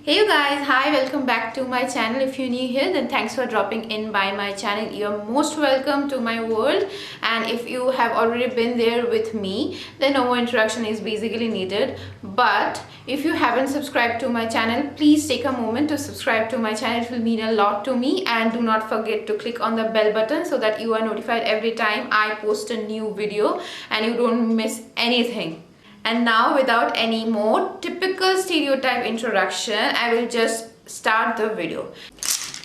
Hey you guys, hi, welcome back to my channel. If you're new here, then thanks for dropping in by my channel. You're most welcome to my world, and if you have already been there with me, then no more introduction is basically needed. But if you haven't subscribed to my channel, please take a moment to subscribe to my channel. It will mean a lot to me, and do not forget to click on the bell button so that you are notified every time I post a new video and you don't miss anything. And now, without any more typical stereotype introduction, I will just start the video.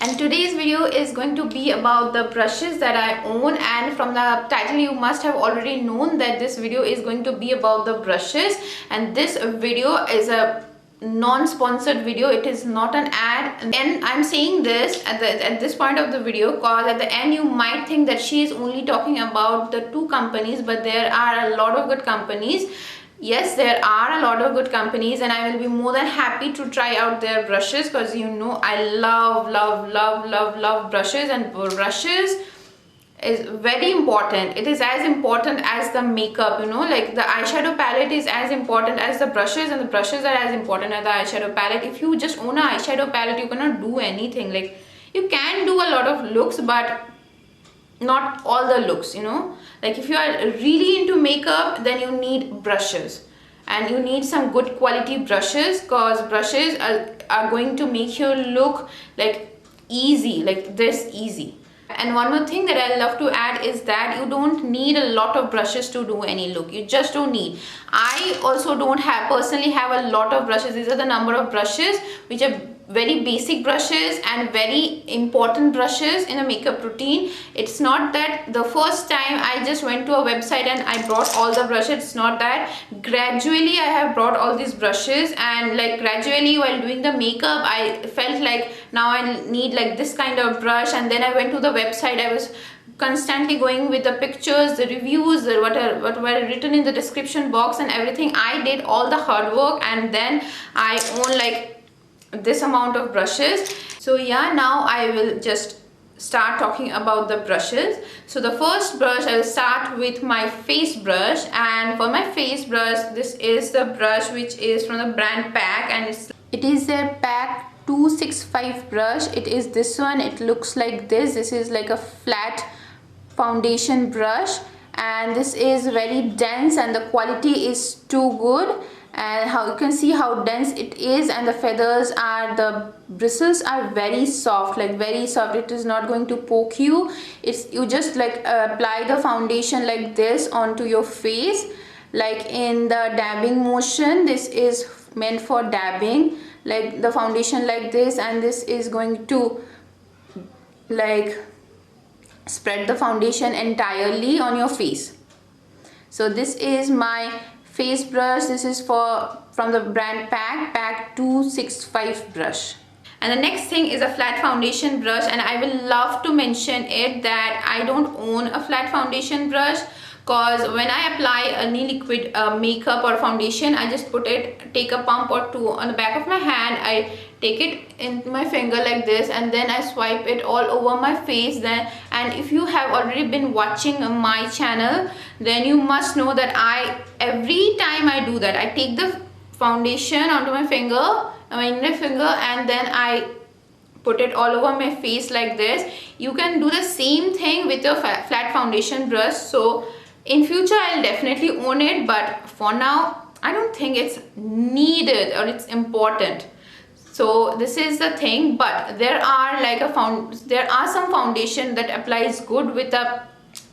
And today's video is going to be about the brushes that I own, and from the title you must have already known that this video is going to be about the brushes. And this video is a non-sponsored video, it is not an ad, and I'm saying this at this point of the video because at the end you might think that she is only talking about the two companies, but there are a lot of good companies. Yes, there are a lot of good companies, and I will be more than happy to try out their brushes because you know I love brushes, and brushes is very important. It is as important as the makeup, you know, like the eyeshadow palette is as important as the brushes, and the brushes are as important as the eyeshadow palette. If you just own an eyeshadow palette, you cannot do anything. Like, you can do a lot of looks, but not all the looks, you know. Like, if you are really into makeup, then you need brushes, and you need some good quality brushes, because brushes are going to make your look like easy, like this easy. And one more thing that I love to add is that you don't need a lot of brushes to do any look. You just don't need. I also don't personally have a lot of brushes. These are the number of brushes which are very basic brushes and very important brushes in a makeup routine. It's not that the first time I just went to a website and I brought all the brushes. It's not that. Gradually I have brought all these brushes, and like gradually while doing the makeup I felt like now I need like this kind of brush, and then I went to the website. I was constantly going with the pictures, the reviews, what were written in the description box and everything. I did all the hard work, and then I own like this amount of brushes. So yeah, now I will just start talking about the brushes. So the first brush, I will start with my face brush, and for my face brush, this is the brush which is from the brand PAC, and it is their PAC 265 brush. It is this one. It looks like this. This is like a flat foundation brush, and this is very dense, and the quality is too good. And how you can see how dense it is, and the feathers are, the bristles are very soft, like very soft. It is not going to poke you. It's, you just like apply the foundation like this onto your face, like in the dabbing motion. This is meant for dabbing, like the foundation like this, and this is going to like spread the foundation entirely on your face. So this is my face brush. This is from the brand PAC 265 brush. And the next thing is a flat foundation brush, and I will love to mention it that I don't own a flat foundation brush, because when I apply any liquid makeup or foundation, I just take a pump or two on the back of my hand. I take it in my finger like this, and then I swipe it all over my face. Then, and if you have already been watching my channel, then you must know that every time I do that, I take the foundation onto my finger, and then I put it all over my face like this. You can do the same thing with your flat foundation brush. So in future I'll definitely own it, but for now I don't think it's needed or it's important. So this is the thing. But there are like there are some foundation that applies good with a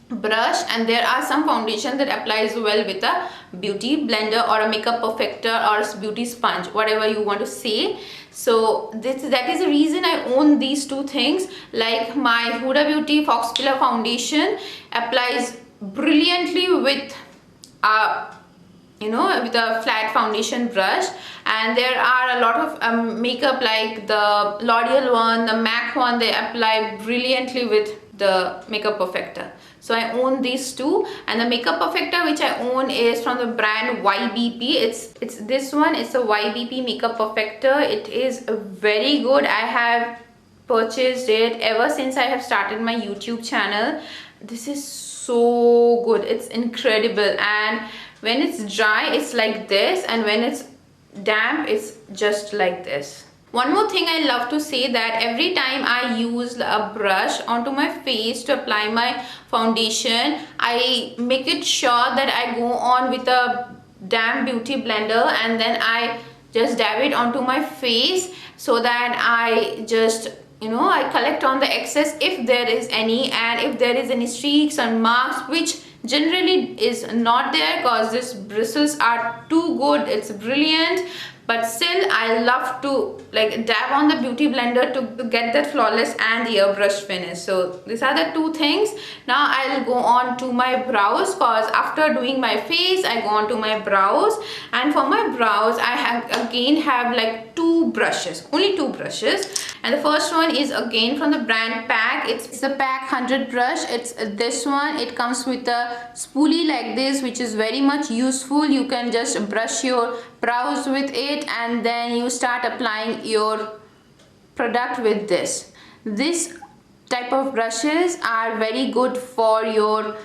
brush, and there are some foundation that applies well with a beauty blender or a makeup perfector or a beauty sponge, whatever you want to say. So that is the reason I own these two things. Like my Huda Beauty Fox Killer foundation applies brilliantly with with a flat foundation brush, and there are a lot of makeup like the L'Oreal one, the MAC one, they apply brilliantly with the makeup perfector. So I own these two, and the makeup perfector which I own is from the brand YBP. It's this one. It's a YBP makeup perfector. It is very good. I have purchased it ever since I have started my YouTube channel. This is so good. It's incredible, and when it's dry it's like this, and when it's damp it's just like this. One more thing I love to say, that every time I use a brush onto my face to apply my foundation, I make it sure that I go on with a damp beauty blender and then I just dab it onto my face, so that I just, you know, I collect on the excess if there is any, and if there is any streaks and marks, which generally is not there because these bristles are too good, it's brilliant. But still I love to like dab on the beauty blender to get that flawless and the airbrush finish. So these are the two things. Now I'll go on to my brows, because after doing my face I go on to my brows, and for my brows I have like two brushes, only two brushes. And the first one is again from the brand Pack. It's the Pack 100 brush. It's this one. It comes with a spoolie like this, which is very much useful. You can just brush your brows with it and then you start applying your product with this. This type of brushes are very good for your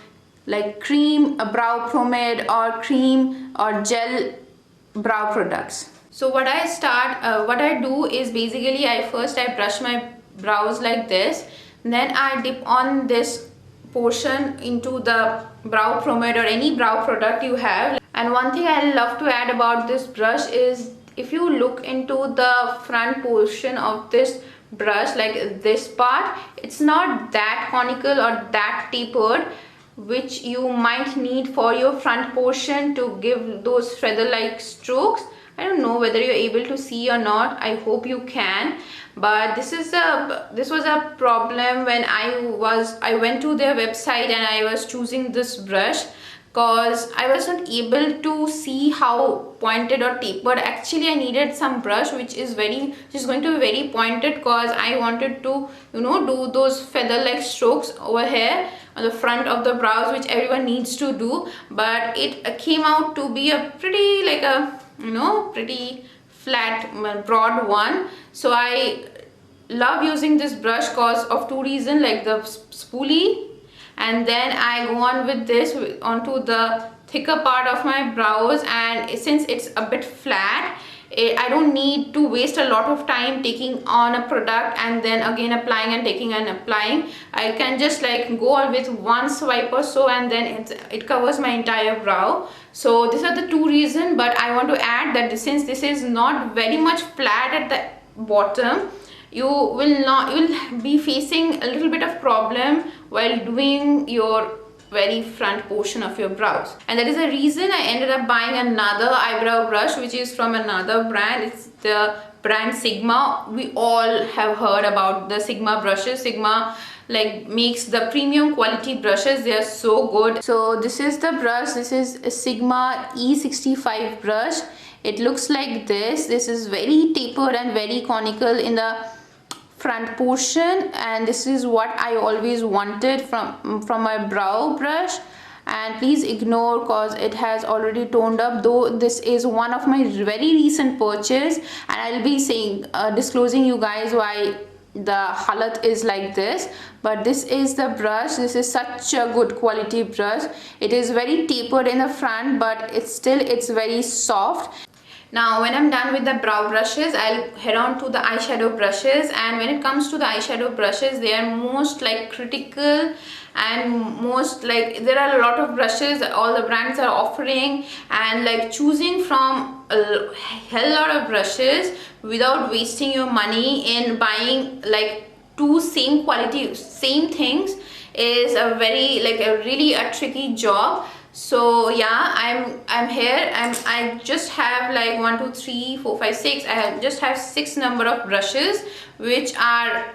like cream brow pomade or cream or gel brow products. So what I do is basically I brush my brows like this, then I dip on this portion into the brow pomade or any brow product you have. And one thing I love to add about this brush is, if you look into the front portion of this brush, like this part, it's not that conical or that tapered, which you might need for your front portion to give those feather-like strokes. I don't know whether you're able to see or not. I hope you can. But this was a problem when I went to their website and I was choosing this brush, because I wasn't able to see how pointed or tapered. Actually I needed some brush which is going to be very pointed, because I wanted to, you know, do those feather-like strokes over here on the front of the brows, which everyone needs to do. But it came out to be a pretty like a, you know, pretty flat broad one. So I love using this brush because of two reasons, like the spoolie, and then I go on with this onto the thicker part of my brows. And since it's a bit flat, I don't need to waste a lot of time taking on a product and then again applying and taking and applying. I can just like go on with one swipe or so, and then it covers my entire brow. So these are the two reasons. But I want to add that since this is not very much flat at the bottom, you will be facing a little bit of problem while doing your very front portion of your brows. And that is the reason I ended up buying another eyebrow brush, which is from another brand. It's the brand Sigma. We all have heard about the Sigma brushes. Sigma like makes the premium quality brushes. They are so good. So this is the brush. This is a Sigma E65 brush. It looks like this. This is very tapered and very conical in the front portion, and this is what I always wanted from my brow brush. And please ignore because it has already toned up, though this is one of my very recent purchase, and I'll be saying disclosing you guys why the halat is like this. But this is the brush. This is such a good quality brush. It is very tapered in the front, but it's very soft. Now when I'm done with the brow brushes, I'll head on to the eyeshadow brushes. And when it comes to the eyeshadow brushes, they are most like critical, and most like there are a lot of brushes all the brands are offering, and like choosing from a hell lot of brushes without wasting your money in buying like two same quality same things is a very like a really a tricky job. So yeah, I'm here. I just have like 1 2 3 4 5 6. I just have 6 number of brushes, which are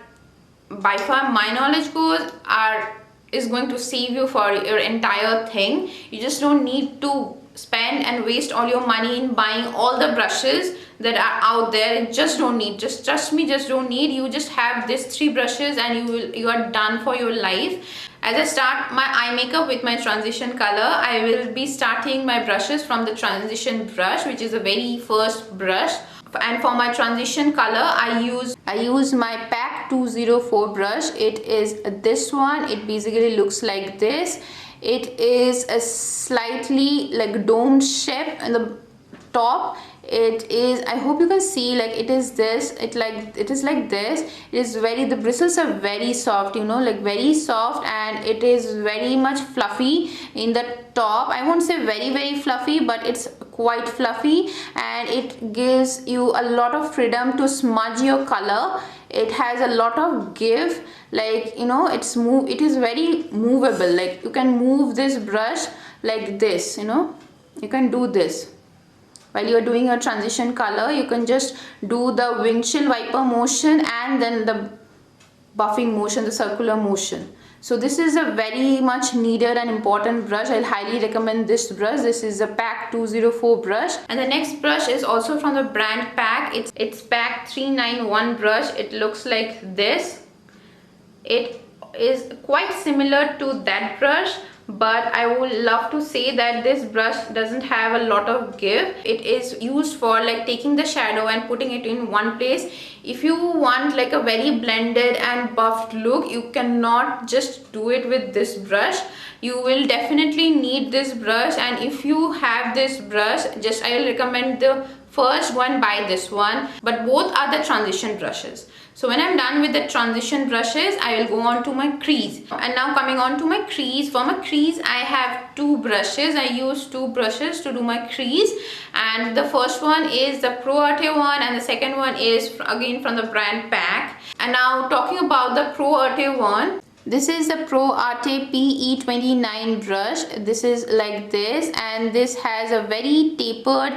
by far my knowledge goes is going to save you for your entire thing. You just don't need to spend and waste all your money in buying all the brushes that are out there. Just don't need. Just trust me, just don't need. You just have these 3 brushes and you are done for your life. As I start my eye makeup with my transition color, I will be starting my brushes from the transition brush, which is the very first brush. And for my transition color, I use my Pack 204 brush. It is this one. It basically looks like this. It is a slightly like domed shape in the top. It is, I hope you can see, like it is this, it is like this. It is very, the bristles are very soft, you know, like very soft, and it is very much fluffy in the top. I won't say very fluffy, but it's quite fluffy, and it gives you a lot of freedom to smudge your color. It has a lot of give, like, you know, it is very movable. Like you can move this brush like this, you know, you can do this while you are doing your transition color. You can just do the windshield wiper motion and then the buffing motion, the circular motion. So this is a very much needed and important brush. I'll highly recommend this brush. This is a PAC 204 brush. And the next brush is also from the brand PAC. It's PAC 391 brush. It looks like this. It is quite similar to that brush, but I would love to say that this brush doesn't have a lot of give. It is used for like taking the shadow and putting it in one place. If you want like a very blended and buffed look, you cannot just do it with this brush. You will definitely need this brush, and if you have this brush, just I will recommend the first one, buy this one, but both are the transition brushes. So when I'm done with the transition brushes, I will go on to my crease. And now coming on to my crease. For my crease, I have two brushes. I use two brushes to do my crease. And the first one is the Pro Arte one, and the second one is again from the brand PAC. And now talking about the Pro Arte one. This is the Pro Arte PE29 brush. This is like this, and this has a very tapered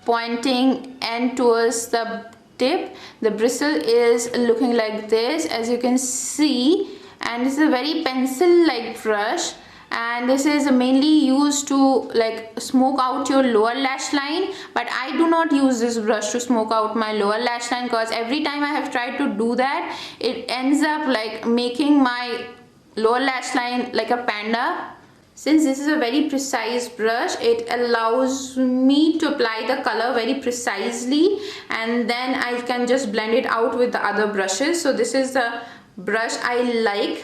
pointing end towards the tip. The bristle is looking like this, as you can see, and this is a very pencil like brush, and this is mainly used to like smoke out your lower lash line. But I do not use this brush to smoke out my lower lash line, because every time I have tried to do that, it ends up like making my lower lash line like a panda. Since this is a very precise brush, it allows me to apply the color very precisely, and then I can just blend it out with the other brushes. So this is the brush I like.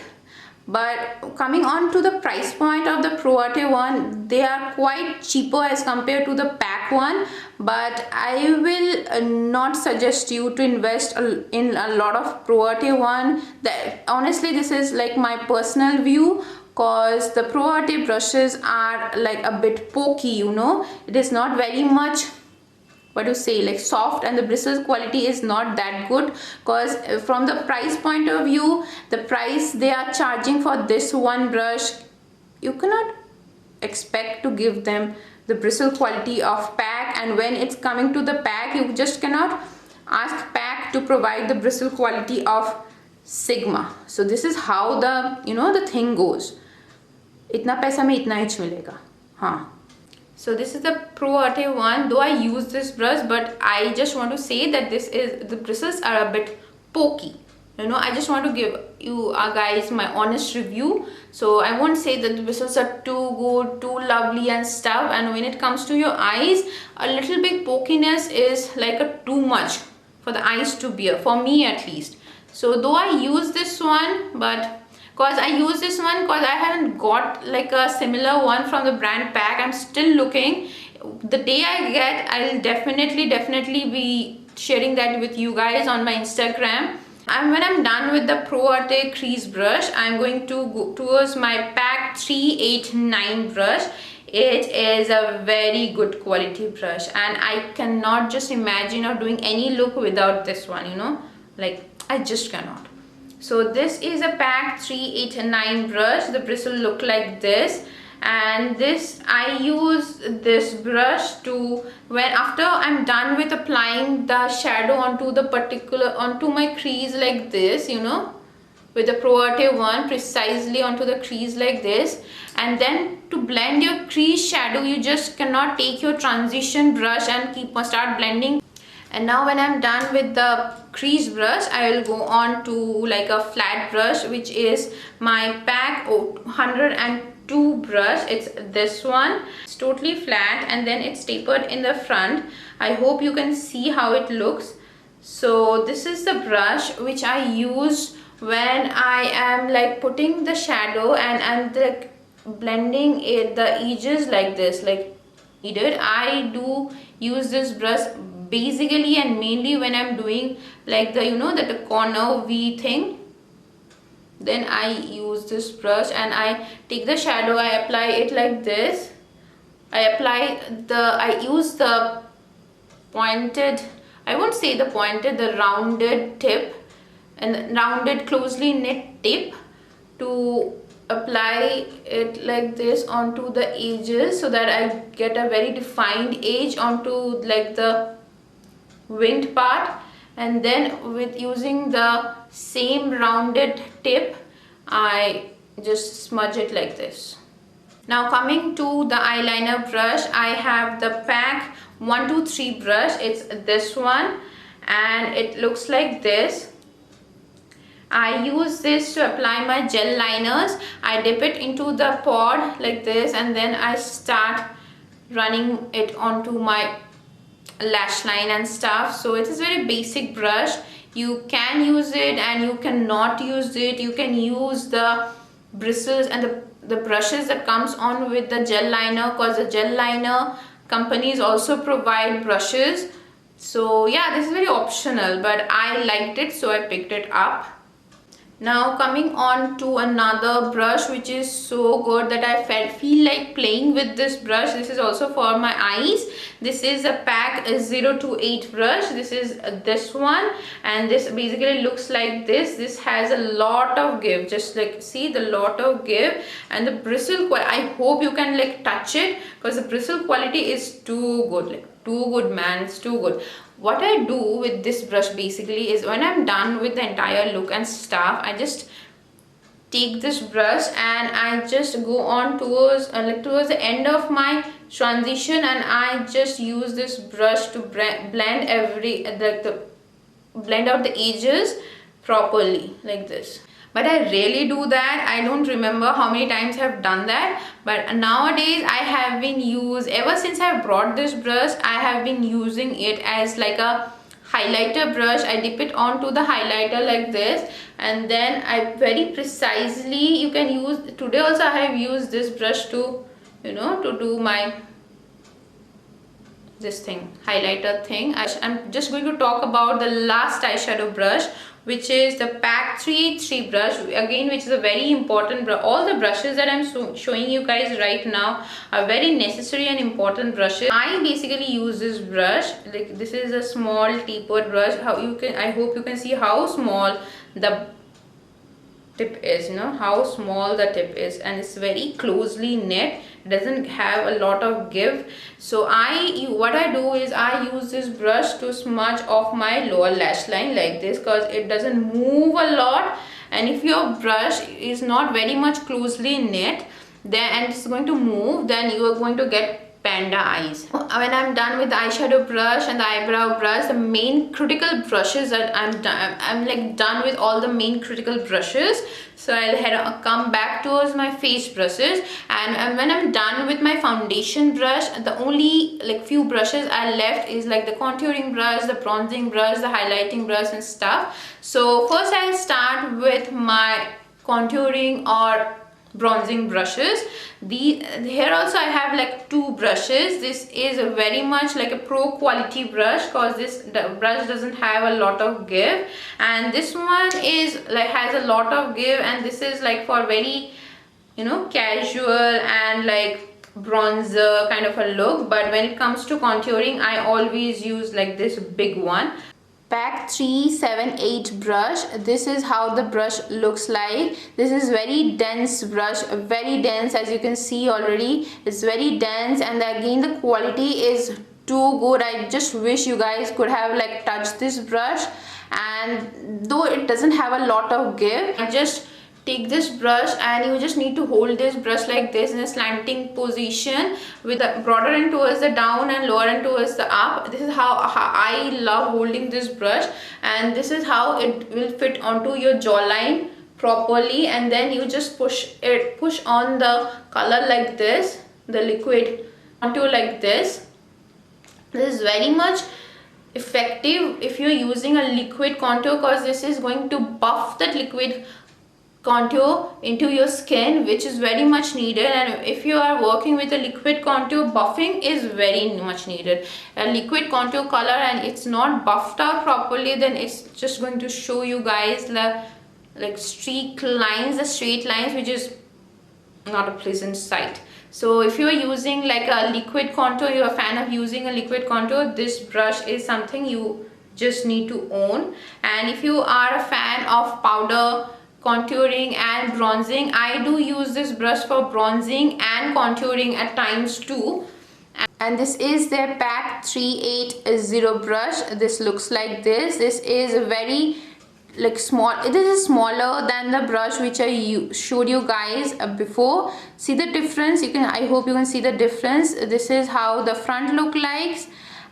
But coming on to the price point of the Pro Arte one, they are quite cheaper as compared to the PAC one, but I will not suggest you to invest in a lot of Pro Arte one. Honestly, this is like my personal view, because the Pro Arte brushes are like a bit pokey, you know. It is not very much, what to say, like soft, and the bristles quality is not that good, because from the price point of view, the price they are charging for this one brush, you cannot expect to give them the bristle quality of PAC. And when it's coming to the PAC, you just cannot ask PAC to provide the bristle quality of Sigma. So this is how the, you know, the thing goes. इतना पैसा में इतना ही मिलेगा. हाँ. So this is the Pro Arte one. Though I use this brush, but I just want to say that the bristles are a bit pokey. You know, I just want to give you guys my honest review. So I won't say that the bristles are too good, too lovely and stuff. And when it comes to your eyes, a little bit pokiness is like a too much for the eyes to bear, for me at least. So though I use this one, but because I use this one because I haven't got like a similar one from the brand PAC. I'm still looking. The day I get, I'll definitely be sharing that with you guys on my Instagram. And when I'm done with the Pro Arte crease brush, I'm going to go towards my PAC 389 brush. It is a very good quality brush, and I cannot just imagine of doing any look without this one, you know, like I just cannot. So this is a PAC 389 brush. The bristle look like this, and this I use this brush to, when after I'm done with applying the shadow onto my crease like this, you know, with the Pro Arte one, precisely onto the crease like this. And then to blend your crease shadow, you just cannot take your transition brush and start blending. And now when I'm done with the crease brush, I will go on to like a flat brush, which is my PAC 102 brush. It's this one. It's totally flat, and then it's tapered in the front. I hope you can see how it looks. So this is the brush which I use when I am like putting the shadow and like blending the edges like this, like needed. I do use this brush basically and mainly when I'm doing like the, you know, that the corner V thing. Then I use this brush and I take the shadow, I apply it like this. I use the pointed, I won't say the pointed, the rounded tip and rounded closely knit tip to apply it like this onto the edges so that I get a very defined edge onto like the winged part. And then with using the same rounded tip, I just smudge it like this. Now coming to the eyeliner brush, I have the pack 123 brush. It's this one and it looks like this. I use this to apply my gel liners. I dip it into the pod like this and then I start running it onto my lash line and stuff. So it is very basic brush. You can use it and you cannot use it. You can use the bristles and the brushes that comes on with the gel liner, because the gel liner companies also provide brushes. So yeah, this is very optional, but I liked it so I picked it up. Now coming on to another brush which is so good that I feel like playing with this brush. This is also for my eyes. This is a pack 028 brush. This is this one and this basically looks like this. This has a lot of give, just like see the lot of give, and the bristle quality, I hope you can like touch it because the bristle quality is too good, like too good man, it's too good. What I do with this brush basically is when I'm done with the entire look and stuff, I just take this brush and I just go on towards towards the end of my transition and I just use this brush to blend blend out the edges properly like this. But I rarely do that. I don't remember how many times I've done that. But nowadays I have been ever since I brought this brush, I have been using it as like a highlighter brush. I dip it onto the highlighter like this and then I very precisely, you can use, today also I have used this brush to, you know, to do my this thing, highlighter thing. I'm just going to talk about the last eyeshadow brush, which is the pack 383 brush, again, which is a very important brush. All the brushes that I'm showing you guys right now are very necessary and important brushes. I basically use this brush, like this is a small tapered brush. I hope you can see how small the tip is, you know, how small the tip is, and it's very closely knit. It doesn't have a lot of give. So what I do is I use this brush to smudge off my lower lash line like this, because it doesn't move a lot, and if your brush is not very much closely knit then and it's going to move, then you are going to get panda eyes. When I'm done with the eyeshadow brush and the eyebrow brush, the main critical brushes that I'm like done with all the main critical brushes. So I'll come back towards my face brushes, and when I'm done with my foundation brush, the only like few brushes I left is like the contouring brush, the bronzing brush, the highlighting brush and stuff. So first I'll start with my contouring or bronzing brushes. Here also I have like two brushes. This is a very much like a pro quality brush because the brush doesn't have a lot of give, and this one is like has a lot of give, and this is like for very, you know, casual and like bronzer kind of a look. But when it comes to contouring, I always use like this big one. Pack 378 brush. This is how the brush looks like. This is very dense brush, very dense, as you can see already. It's very dense, and again the quality is too good. I just wish you guys could have like touched this brush, and though it doesn't have a lot of give, I just take this brush and you just need to hold this brush like this in a slanting position with the broader end towards the down and lower end towards the up. This is how I love holding this brush, and this is how it will fit onto your jawline properly. And then you just push on the color like this, the liquid contour like this. This is very much effective if you're using a liquid contour, because this is going to buff that liquid contour into your skin, which is very much needed. And if you are working with a liquid contour, buffing is very much needed. A liquid contour color and it's not buffed out properly, then it's just going to show you guys the like streak lines, the straight lines, which is not a pleasant sight. So if you are using like a liquid contour, you're a fan of using a liquid contour, this brush is something you just need to own. And if you are a fan of powder contouring and bronzing, I do use this brush for bronzing and contouring at times too. And this is their pack 380 brush. This looks like this. This is a very like small, it is smaller than the brush which I showed you guys before. See the difference? You can, I hope you can see the difference. This is how the front look like,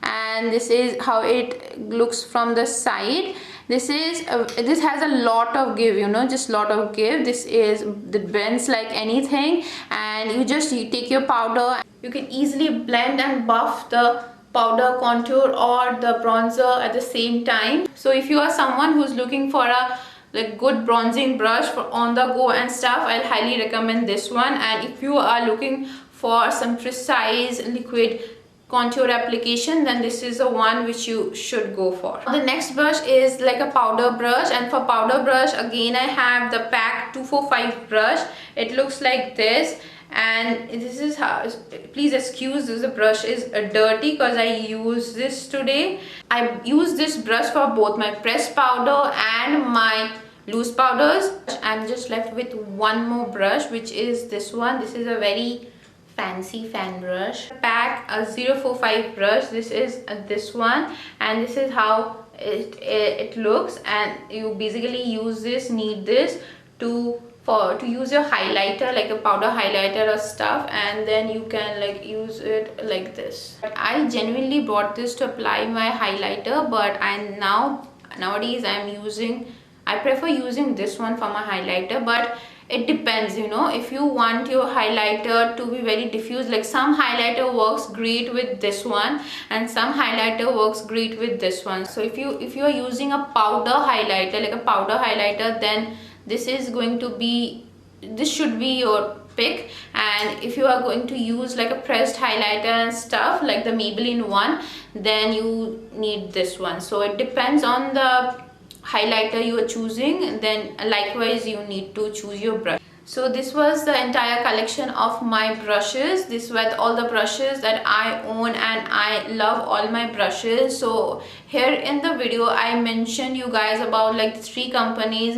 and this is how it looks from the side. This is this has a lot of give, you know, just lot of give. This is, it bends like anything, and you take your powder. You can easily blend and buff the powder contour or the bronzer at the same time. So if you are someone who's looking for a like good bronzing brush for on the go and stuff, I'll highly recommend this one. And if you are looking for some precise liquid contour application, then this is the one which you should go for. The next brush is like a powder brush, and for powder brush again I have the pack 245 brush. It looks like this, and this is how, please excuse this, the brush is dirty because I use this today. I use this brush for both my pressed powder and my loose powders. I'm just left with one more brush, which is this one. This is a very fancy fan brush, pack a 045 brush. This is this one, and this is how it looks. And you basically use this, need this to use your highlighter, like a powder highlighter or stuff, and then you can like use it like this. I genuinely bought this to apply my highlighter, but nowadays I prefer using this one for my highlighter. But it depends, you know, if you want your highlighter to be very diffuse, like some highlighter works great with this one and some highlighter works great with this one. So if you are using a powder highlighter, like a powder highlighter, then this should be your pick. And if you are going to use like a pressed highlighter and stuff like the Maybelline one, then you need this one. So it depends on the highlighter you are choosing, then likewise you need to choose your brush. So this was the entire collection of my brushes. This were all the brushes that I own, and I love all my brushes. So here in the video I mentioned you guys about like 3 companies,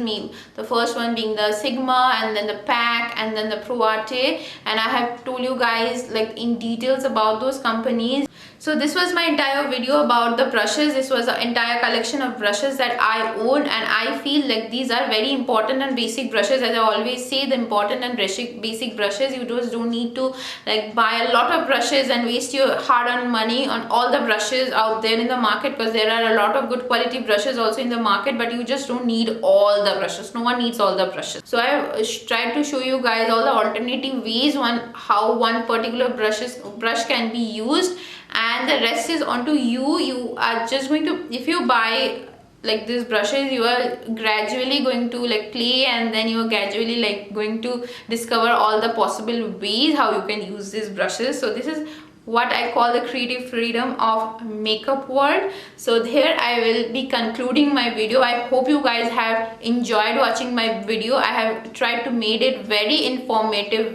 the first one being the Sigma, and then the Pack, and then the Pro Arte, and I have told you guys like in details about those companies. So this was my entire video about the brushes. This was the entire collection of brushes that I own, and I feel like these are very important and basic brushes. As I always say, the important and basic brushes, you just don't need to like buy a lot of brushes and waste your hard-earned money on all the brushes out there in the market, because there are a lot of good quality brushes also in the market, but you just don't need all the brushes. No one needs all the brushes. So I tried to show you guys all the alternative ways on how one particular brush can be used, and the rest is onto you. You are just going to, if you buy like these brushes, you are gradually going to like play, and then you are gradually like going to discover all the possible ways how you can use these brushes. So this is what I call the creative freedom of makeup world. So here I will be concluding my video. I hope you guys have enjoyed watching my video. I have tried to make it very informative.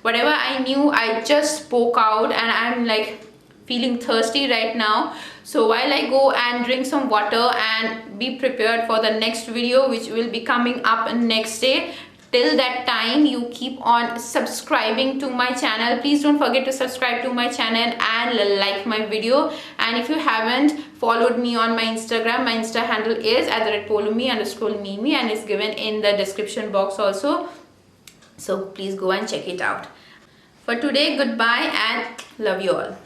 Whatever I knew, I just spoke out, and I'm like feeling thirsty right now. So while I go and drink some water and be prepared for the next video, which will be coming up next day, till that time you keep on subscribing to my channel. Please don't forget to subscribe to my channel and like my video. And if you haven't followed me on my Instagram, my Insta handle is @Poulami_Mimi, and it's given in the description box also. So please go and check it out. For today, goodbye and love you all.